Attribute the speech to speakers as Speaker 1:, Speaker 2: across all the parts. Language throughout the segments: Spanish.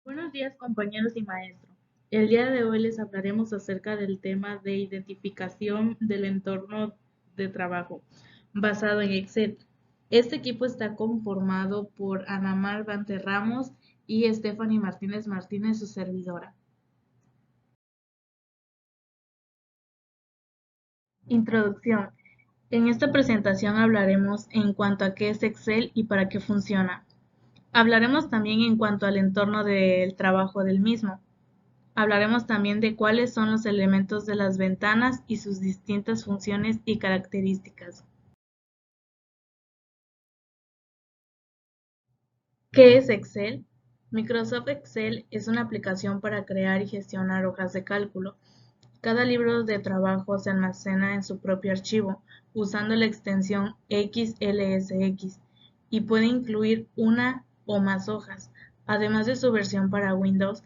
Speaker 1: Buenos días, compañeros y maestro. El día de hoy les hablaremos acerca del tema de identificación del entorno de trabajo basado en Excel. Este equipo está conformado por Ana Mar Vante Ramos y Stephanie Martínez Martínez, su servidora. Introducción. En esta presentación hablaremos en cuanto a qué es Excel y para qué funciona. Hablaremos también en cuanto al entorno del trabajo del mismo. Hablaremos también de cuáles son los elementos de las ventanas y sus distintas funciones y características. ¿Qué es Excel? Microsoft Excel es una aplicación para crear y gestionar hojas de cálculo. Cada libro de trabajo se almacena en su propio archivo, usando la extensión XLSX, y puede incluir una o más hojas. Además de su versión para Windows,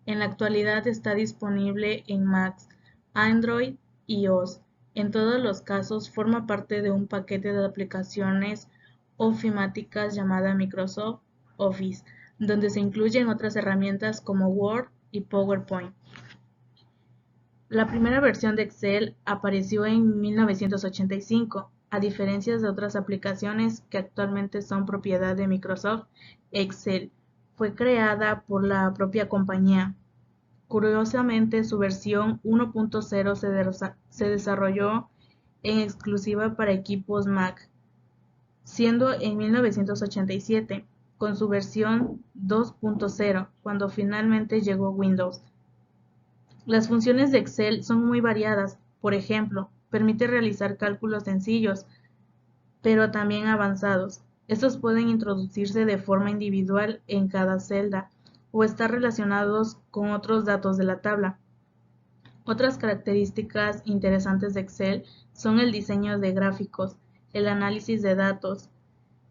Speaker 1: en la actualidad está disponible en Macs, Android y iOS. En todos los casos, forma parte de un paquete de aplicaciones ofimáticas llamada Microsoft Office, donde se incluyen otras herramientas como Word y PowerPoint. La primera versión de Excel apareció en 1985. A diferencia de otras aplicaciones que actualmente son propiedad de Microsoft, Excel fue creada por la propia compañía. Curiosamente, su versión 1.0 se desarrolló en exclusiva para equipos Mac, siendo en 1987, con su versión 2.0, cuando finalmente llegó Windows. Las funciones de Excel son muy variadas. Por ejemplo, permite realizar cálculos sencillos, pero también avanzados. Estos pueden introducirse de forma individual en cada celda o estar relacionados con otros datos de la tabla. Otras características interesantes de Excel son el diseño de gráficos, el análisis de datos,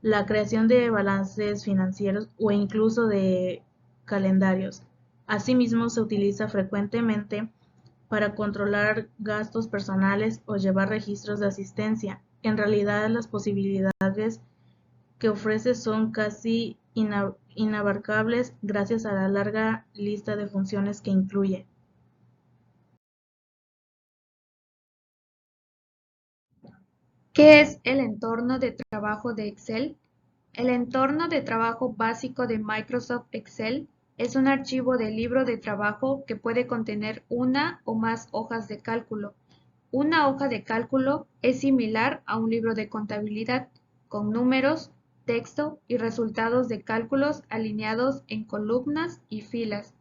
Speaker 1: la creación de balances financieros o incluso de calendarios. Asimismo, se utiliza frecuentemente para controlar gastos personales o llevar registros de asistencia. En realidad, las posibilidades que ofrece son casi inabarcables gracias a la larga lista de funciones que incluye.
Speaker 2: ¿Qué es el entorno de trabajo de Excel? El entorno de trabajo básico de Microsoft Excel es un archivo de libro de trabajo que puede contener una o más hojas de cálculo. Una hoja de cálculo es similar a un libro de contabilidad, con números, texto y resultados de cálculos alineados en columnas y filas.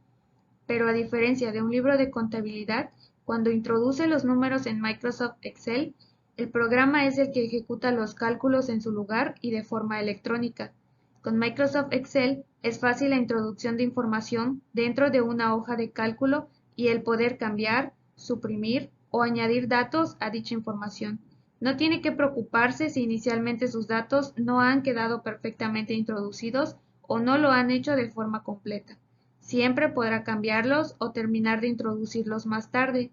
Speaker 2: Pero a diferencia de un libro de contabilidad, cuando introduce los números en Microsoft Excel, el programa es el que ejecuta los cálculos en su lugar y de forma electrónica. Con Microsoft Excel es fácil la introducción de información dentro de una hoja de cálculo y el poder cambiar, suprimir o añadir datos a dicha información. No tiene que preocuparse si inicialmente sus datos no han quedado perfectamente introducidos o no lo han hecho de forma completa. Siempre podrá cambiarlos o terminar de introducirlos más tarde.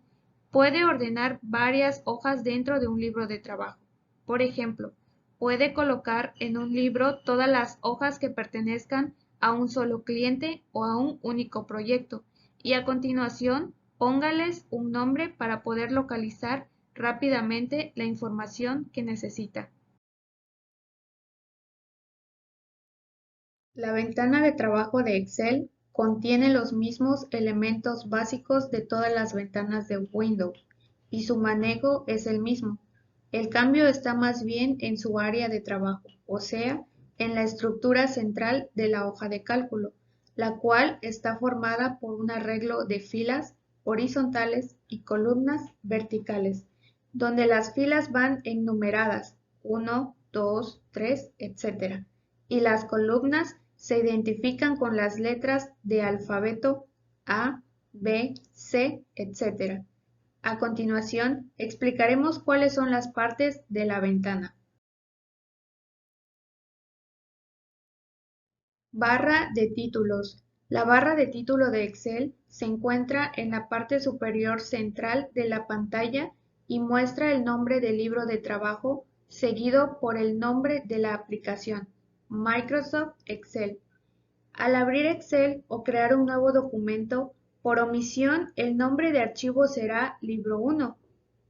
Speaker 2: Puede ordenar varias hojas dentro de un libro de trabajo. Por ejemplo, puede colocar en un libro todas las hojas que pertenezcan a un solo cliente o a un único proyecto y a continuación póngales un nombre para poder localizar rápidamente la información que necesita. La ventana de trabajo de Excel contiene los mismos elementos básicos de todas las ventanas de Windows y su manejo es el mismo. El cambio está más bien en su área de trabajo, o sea, en la estructura central de la hoja de cálculo, la cual está formada por un arreglo de filas horizontales y columnas verticales, donde las filas van enumeradas 1, 2, 3, etc. Y las columnas se identifican con las letras de alfabeto A, B, C, etc. A continuación, explicaremos cuáles son las partes de la ventana. Barra de títulos. La barra de título de Excel se encuentra en la parte superior central de la pantalla y muestra el nombre del libro de trabajo seguido por el nombre de la aplicación, Microsoft Excel. Al abrir Excel o crear un nuevo documento, por omisión el nombre de archivo será Libro 1,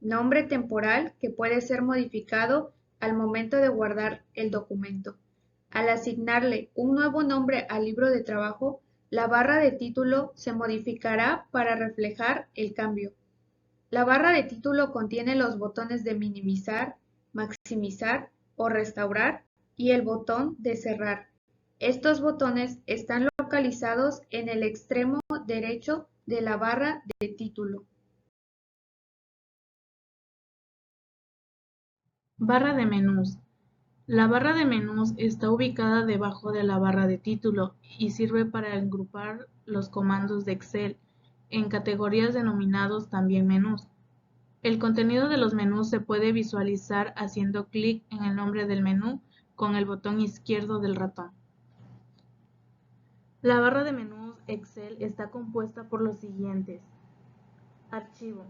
Speaker 2: nombre temporal que puede ser modificado al momento de guardar el documento. Al asignarle un nuevo nombre al libro de trabajo, la barra de título se modificará para reflejar el cambio. La barra de título contiene los botones de minimizar, maximizar o restaurar y el botón de cerrar. Estos botones están localizados en el extremo derecho de la barra de título.
Speaker 1: Barra de menús. La barra de menús está ubicada debajo de la barra de título y sirve para agrupar los comandos de Excel en categorías denominados también menús. El contenido de los menús se puede visualizar haciendo clic en el nombre del menú con el botón izquierdo del ratón. La barra de menús Excel está compuesta por los siguientes. Archivo.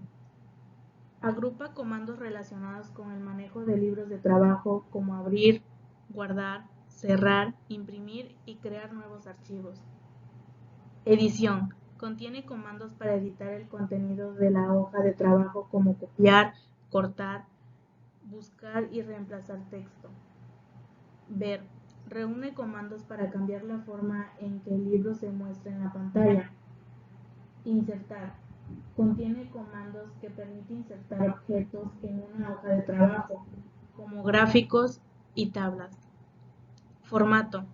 Speaker 1: Agrupa comandos relacionados con el manejo de libros de trabajo como abrir, guardar, cerrar, imprimir y crear nuevos archivos. Edición. Contiene comandos para editar el contenido de la hoja de trabajo como copiar, cortar, buscar y reemplazar texto. Ver. Reúne comandos para cambiar la forma en que el libro se muestra en la pantalla. Insertar. Contiene comandos que permiten insertar objetos en una hoja de trabajo, como gráficos y tablas. Formato.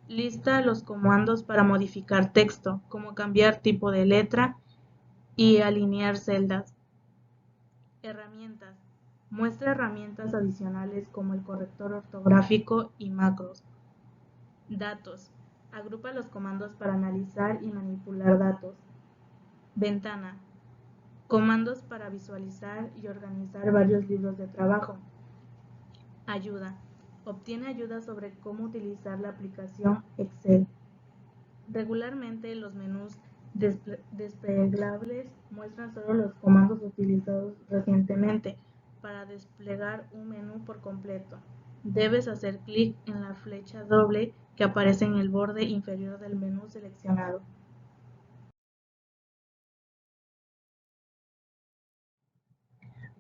Speaker 1: Lista los comandos para modificar texto, como cambiar tipo de letra y alinear celdas. Herramientas. Muestra herramientas adicionales como el corrector ortográfico y macros. Datos. Agrupa los comandos para analizar y manipular datos. Ventana. Comandos para visualizar y organizar varios libros de trabajo. Ayuda. Obtiene ayuda sobre cómo utilizar la aplicación Excel. Regularmente los menús desplegables muestran solo los comandos utilizados recientemente. Para desplegar un menú por completo, debes hacer clic en la flecha doble que aparece en el borde inferior del menú seleccionado.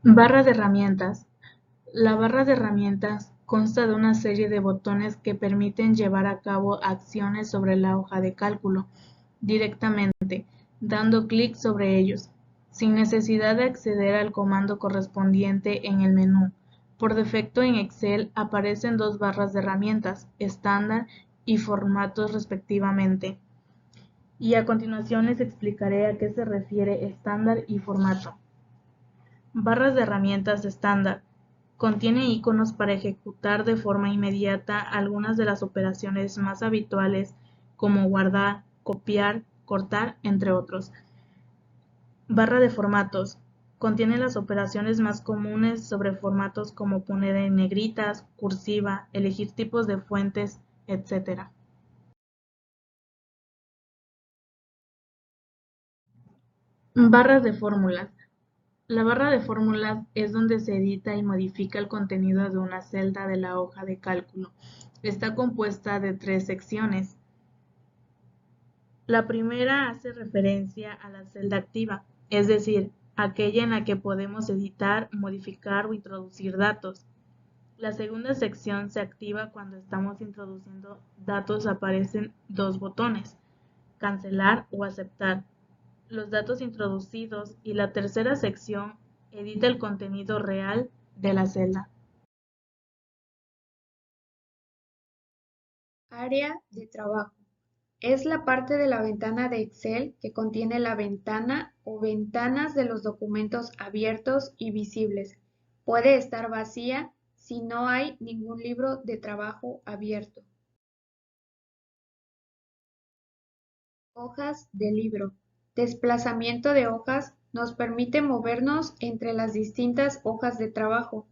Speaker 1: Barra de herramientas. La barra de herramientas consta de una serie de botones que permiten llevar a cabo acciones sobre la hoja de cálculo directamente, dando clic sobre ellos, sin necesidad de acceder al comando correspondiente en el menú. Por defecto en Excel aparecen dos barras de herramientas, estándar y formatos respectivamente. Y a continuación les explicaré a qué se refiere estándar y formato. Barras de herramientas estándar. Contiene iconos para ejecutar de forma inmediata algunas de las operaciones más habituales como guardar, copiar, cortar, entre otros. Barra de formatos. Contiene las operaciones más comunes sobre formatos como poner en negritas, cursiva, elegir tipos de fuentes, etc. Barras de fórmulas. La barra de fórmulas es donde se edita y modifica el contenido de una celda de la hoja de cálculo. Está compuesta de tres secciones. La primera hace referencia a la celda activa, es decir, aquella en la que podemos editar, modificar o introducir datos. La segunda sección se activa cuando estamos introduciendo datos. Aparecen dos botones, cancelar o aceptar los datos introducidos, y la tercera sección edita el contenido real de la celda.
Speaker 2: Área de trabajo. Es la parte de la ventana de Excel que contiene la ventana o ventanas de los documentos abiertos y visibles. Puede estar vacía si no hay ningún libro de trabajo abierto. Hojas de libro. Desplazamiento de hojas nos permite movernos entre las distintas hojas de trabajo.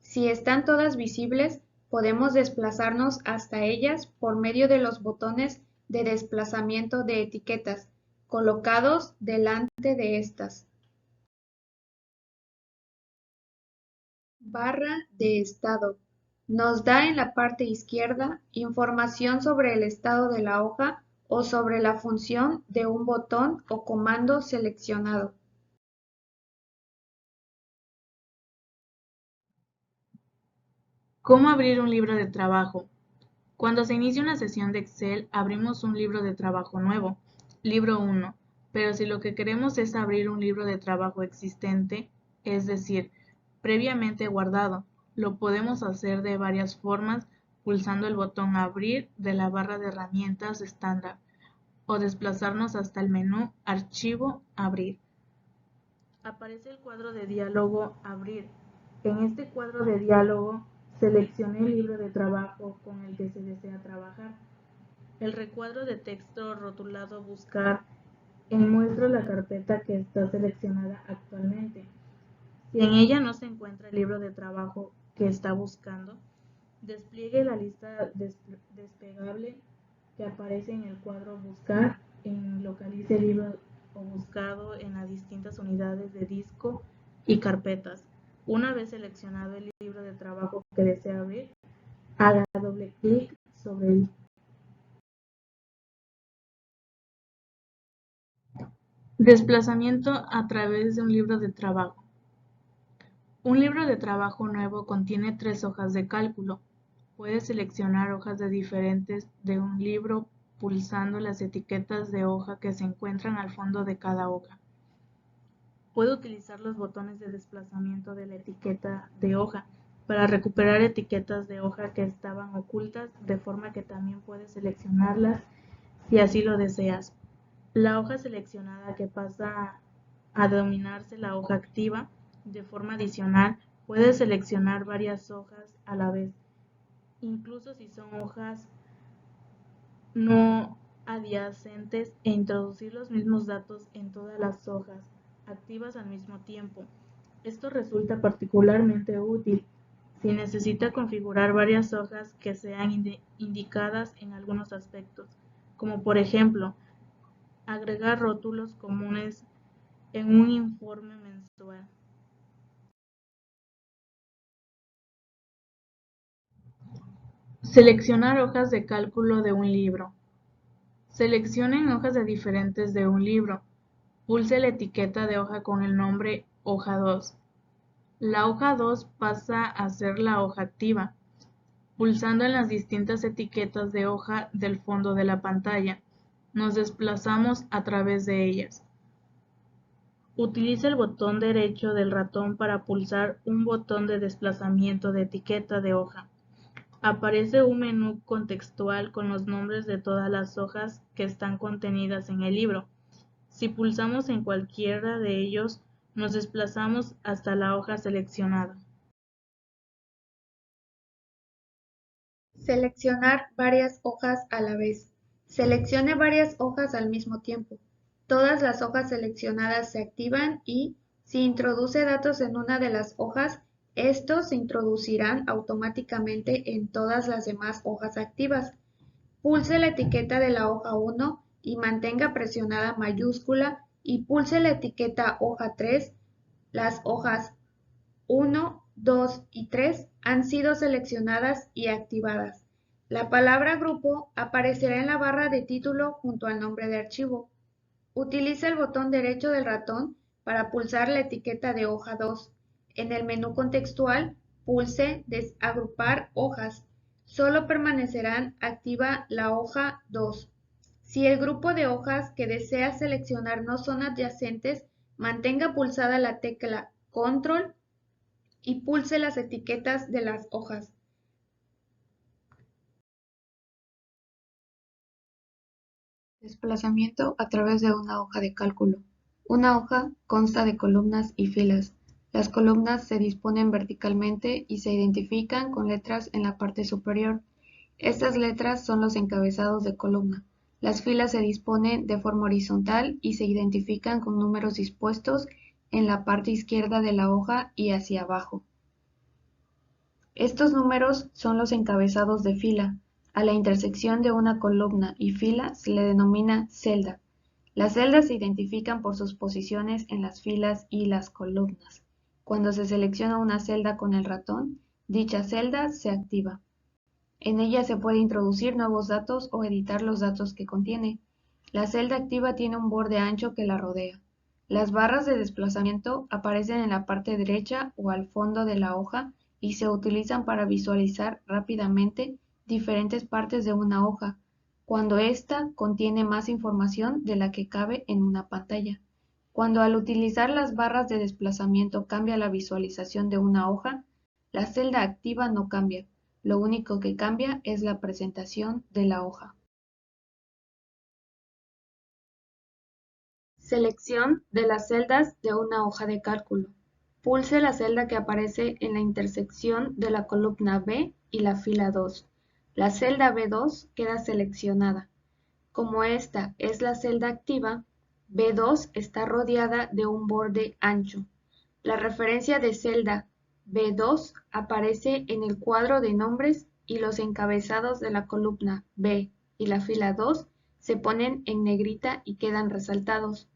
Speaker 2: Si están todas visibles, podemos desplazarnos hasta ellas por medio de los botones de desplazamiento de etiquetas, colocados delante de estas. Barra de estado. Nos da en la parte izquierda información sobre el estado de la hoja o sobre la función de un botón o comando seleccionado.
Speaker 1: ¿Cómo abrir un libro de trabajo? Cuando se inicia una sesión de Excel, abrimos un libro de trabajo nuevo, libro 1, pero si lo que queremos es abrir un libro de trabajo existente, es decir, previamente guardado, lo podemos hacer de varias formas pulsando el botón Abrir de la barra de herramientas estándar o desplazarnos hasta el menú Archivo, Abrir. Aparece el cuadro de diálogo Abrir. En este cuadro de diálogo seleccione el libro de trabajo con el que se desea trabajar. El recuadro de texto rotulado Buscar muestra la carpeta que está seleccionada actualmente. Si en ella no se encuentra el libro de trabajo que está buscando, despliegue la lista desplegable que aparece en el cuadro Buscar, localice el libro o buscado en las distintas unidades de disco y carpetas. Una vez seleccionado el libro de trabajo que desea abrir, haga doble clic sobre él. Desplazamiento a través de un libro de trabajo. Un libro de trabajo nuevo contiene 3 hojas de cálculo. Puede seleccionar hojas de diferentes de un libro pulsando las etiquetas de hoja que se encuentran al fondo de cada hoja. Puede utilizar los botones de desplazamiento de la etiqueta de hoja para recuperar etiquetas de hoja que estaban ocultas, de forma que también puedes seleccionarlas si así lo deseas. La hoja seleccionada que pasa a denominarse la hoja activa. De forma adicional, puedes seleccionar varias hojas a la vez, incluso si son hojas no adyacentes, e introducir los mismos datos en todas las hojas activas al mismo tiempo. Esto resulta particularmente útil si necesita configurar varias hojas que sean indicadas en algunos aspectos, como por ejemplo, agregar rótulos comunes en un informe mensual. Seleccionar hojas de cálculo de un libro. Seleccionen hojas de diferentes de un libro. Pulse la etiqueta de hoja con el nombre Hoja 2. La hoja 2 pasa a ser la hoja activa. Pulsando en las distintas etiquetas de hoja del fondo de la pantalla, nos desplazamos a través de ellas. Utilice el botón derecho del ratón para pulsar un botón de desplazamiento de etiqueta de hoja. Aparece un menú contextual con los nombres de todas las hojas que están contenidas en el libro. Si pulsamos en cualquiera de ellos, nos desplazamos hasta la hoja seleccionada.
Speaker 2: Seleccionar varias hojas a la vez. Seleccione varias hojas al mismo tiempo. Todas las hojas seleccionadas se activan y, si introduce datos en una de las hojas, estos se introducirán automáticamente en todas las demás hojas activas. Pulse la etiqueta de la hoja 1 y mantenga presionada mayúscula y pulse la etiqueta hoja 3. Las hojas 1, 2 y 3 han sido seleccionadas y activadas. La palabra grupo aparecerá en la barra de título junto al nombre de archivo. Utilice el botón derecho del ratón para pulsar la etiqueta de hoja 2. En el menú contextual, pulse Desagrupar hojas. Solo permanecerán activa la hoja 2. Si el grupo de hojas que desea seleccionar no son adyacentes, mantenga pulsada la tecla Control y pulse las etiquetas de las hojas. Desplazamiento a través de una hoja de cálculo. Una hoja consta de columnas y filas. Las columnas se disponen verticalmente y se identifican con letras en la parte superior. Estas letras son los encabezados de columna. Las filas se disponen de forma horizontal y se identifican con números dispuestos en la parte izquierda de la hoja y hacia abajo. Estos números son los encabezados de fila. A la intersección de una columna y fila se le denomina celda. Las celdas se identifican por sus posiciones en las filas y las columnas. Cuando se selecciona una celda con el ratón, dicha celda se activa. En ella se puede introducir nuevos datos o editar los datos que contiene. La celda activa tiene un borde ancho que la rodea. Las barras de desplazamiento aparecen en la parte derecha o al fondo de la hoja y se utilizan para visualizar rápidamente diferentes partes de una hoja, cuando ésta contiene más información de la que cabe en una pantalla. Cuando al utilizar las barras de desplazamiento cambia la visualización de una hoja, la celda activa no cambia. Lo único que cambia es la presentación de la hoja. Selección de las celdas de una hoja de cálculo. Pulse la celda que aparece en la intersección de la columna B y la fila 2. La celda B2 queda seleccionada. Como esta es la celda activa, B2 está rodeada de un borde ancho. La referencia de celda B2 aparece en el cuadro de nombres y los encabezados de la columna B y la fila 2 se ponen en negrita y quedan resaltados.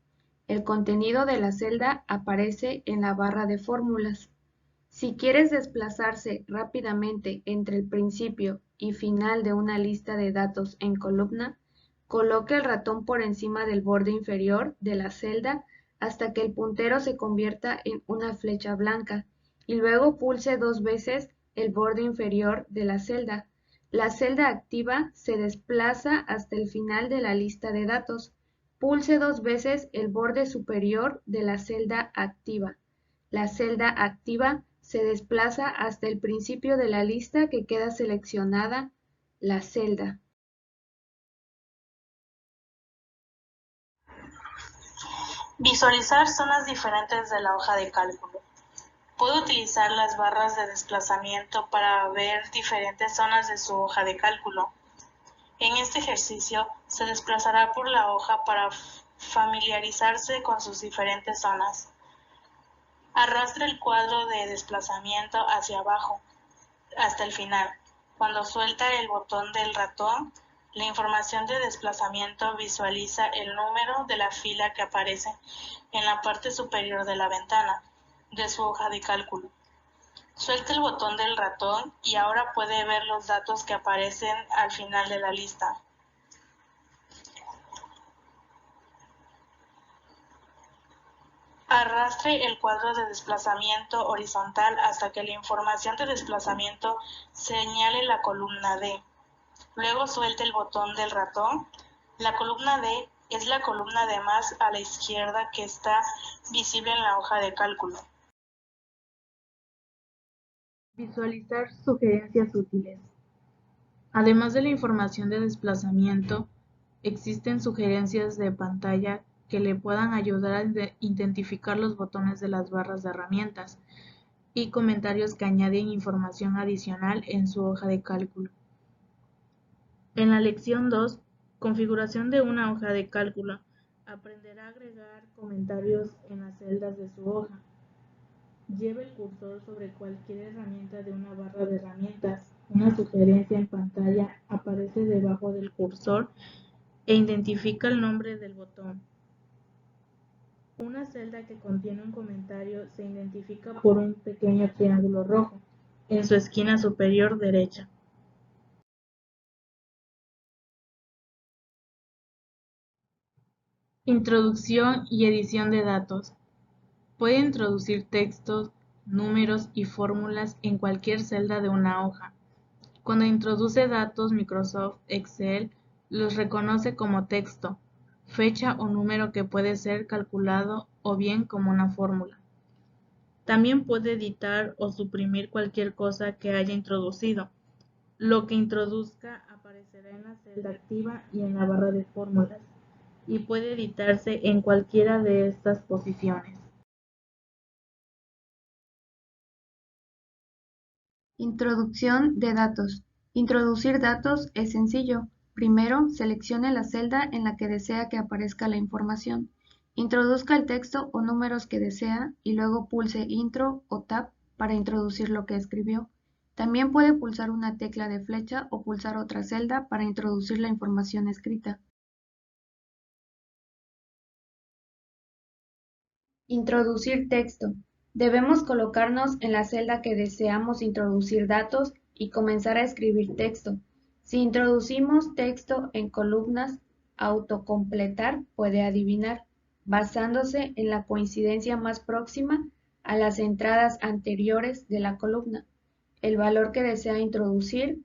Speaker 2: El contenido de la celda aparece en la barra de fórmulas. Si quieres desplazarse rápidamente entre el principio y final de una lista de datos en columna, coloque el ratón por encima del borde inferior de la celda hasta que el puntero se convierta en una flecha blanca y luego pulse 2 veces el borde inferior de la celda. La celda activa se desplaza hasta el final de la lista de datos. Pulse 2 veces el borde superior de la celda activa. La celda activa se desplaza hasta el principio de la lista que queda seleccionada, la celda.
Speaker 1: Visualizar zonas diferentes de la hoja de cálculo. Puedo utilizar las barras de desplazamiento para ver diferentes zonas de su hoja de cálculo. En este ejercicio se desplazará por la hoja para familiarizarse con sus diferentes zonas. Arrastre el cuadro de desplazamiento hacia abajo, hasta el final. Cuando suelta el botón del ratón, la información de desplazamiento visualiza el número de la fila que aparece en la parte superior de la ventana de su hoja de cálculo. Suelta el botón del ratón y ahora puede ver los datos que aparecen al final de la lista. Arrastre el cuadro de desplazamiento horizontal hasta que la información de desplazamiento señale la columna D. Luego suelte el botón del ratón. La columna D es la columna de más a la izquierda que está visible en la hoja de cálculo. Visualizar sugerencias útiles. Además de la información de desplazamiento, existen sugerencias de pantalla que le puedan ayudar a identificar los botones de las barras de herramientas y comentarios que añaden información adicional en su hoja de cálculo. En la lección 2, configuración de una hoja de cálculo, aprenderá a agregar comentarios en las celdas de su hoja. Lleve el cursor sobre cualquier herramienta de una barra de herramientas. Una sugerencia en pantalla aparece debajo del cursor e identifica el nombre del botón. Una celda que contiene un comentario se identifica por un pequeño triángulo rojo en su esquina superior derecha. Introducción y edición de datos. Puede introducir textos, números y fórmulas en cualquier celda de una hoja. Cuando introduce datos, Microsoft Excel los reconoce como texto, fecha o número que puede ser calculado o bien como una fórmula. También puede editar o suprimir cualquier cosa que haya introducido. Lo que introduzca aparecerá en la celda activa y en la barra de fórmulas, y puede editarse en cualquiera de estas posiciones.
Speaker 2: Introducción de datos. Introducir datos es sencillo. Primero, seleccione la celda en la que desea que aparezca la información. Introduzca el texto o números que desea y luego pulse Intro o Tab para introducir lo que escribió. También puede pulsar una tecla de flecha o pulsar otra celda para introducir la información escrita. Introducir texto. Debemos colocarnos en la celda que deseamos introducir datos y comenzar a escribir texto. Si introducimos texto en columnas, autocompletar puede adivinar, basándose en la coincidencia más próxima a las entradas anteriores de la columna. El valor que desea introducir,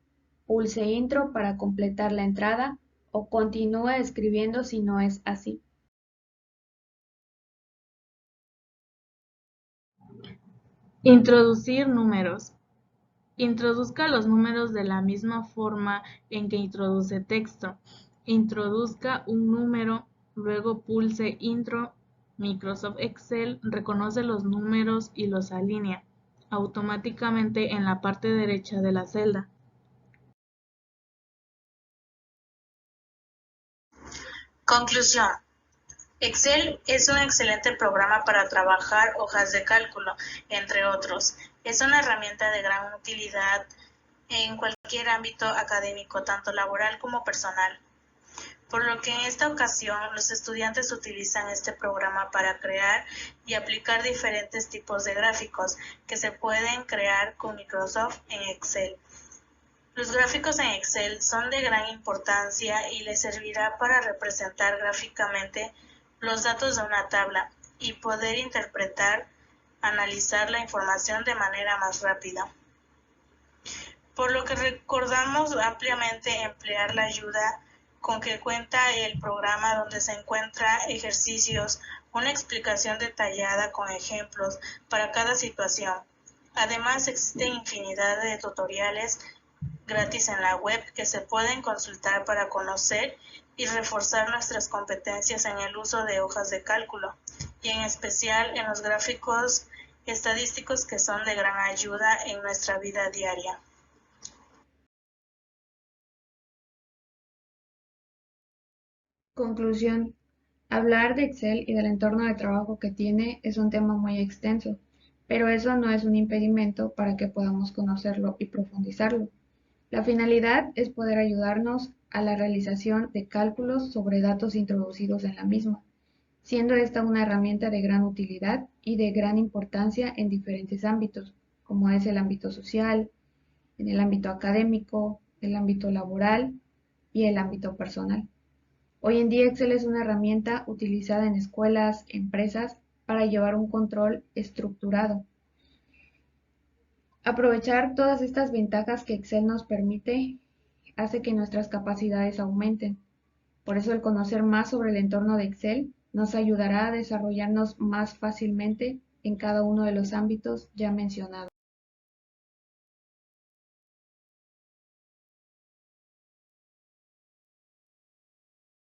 Speaker 2: pulse Intro para completar la entrada o continúe escribiendo si no es así.
Speaker 1: Introducir números. Introduzca los números de la misma forma en que introduce texto. Introduzca un número, luego pulse Intro. Microsoft Excel reconoce los números y los alinea automáticamente en la parte derecha de la celda.
Speaker 3: Conclusión. Excel es un excelente programa para trabajar hojas de cálculo, entre otros. Es una herramienta de gran utilidad en cualquier ámbito académico, tanto laboral como personal. Por lo que en esta ocasión los estudiantes utilizan este programa para crear y aplicar diferentes tipos de gráficos que se pueden crear con Microsoft en Excel. Los gráficos en Excel son de gran importancia y les servirá para representar gráficamente los datos de una tabla y poder interpretar, analizar la información de manera más rápida. Por lo que recordamos ampliamente emplear la ayuda con que cuenta el programa, donde se encuentran ejercicios, una explicación detallada con ejemplos para cada situación. Además, existen infinidad de tutoriales gratis en la web que se pueden consultar para conocer y reforzar nuestras competencias en el uso de hojas de cálculo, y en especial en los gráficos estadísticos que son de gran ayuda en nuestra vida diaria.
Speaker 2: Conclusión. Hablar de Excel y del entorno de trabajo que tiene es un tema muy extenso, pero eso no es un impedimento para que podamos conocerlo y profundizarlo. La finalidad es poder ayudarnos a la realización de cálculos sobre datos introducidos en la misma, siendo esta una herramienta de gran utilidad y de gran importancia en diferentes ámbitos, como es el ámbito social, en el ámbito académico, el ámbito laboral y el ámbito personal. Hoy en día Excel es una herramienta utilizada en escuelas, empresas, para llevar un control estructurado. Aprovechar todas estas ventajas que Excel nos permite hace que nuestras capacidades aumenten. Por eso el conocer más sobre el entorno de Excel nos ayudará a desarrollarnos más fácilmente en cada uno de los ámbitos ya mencionados.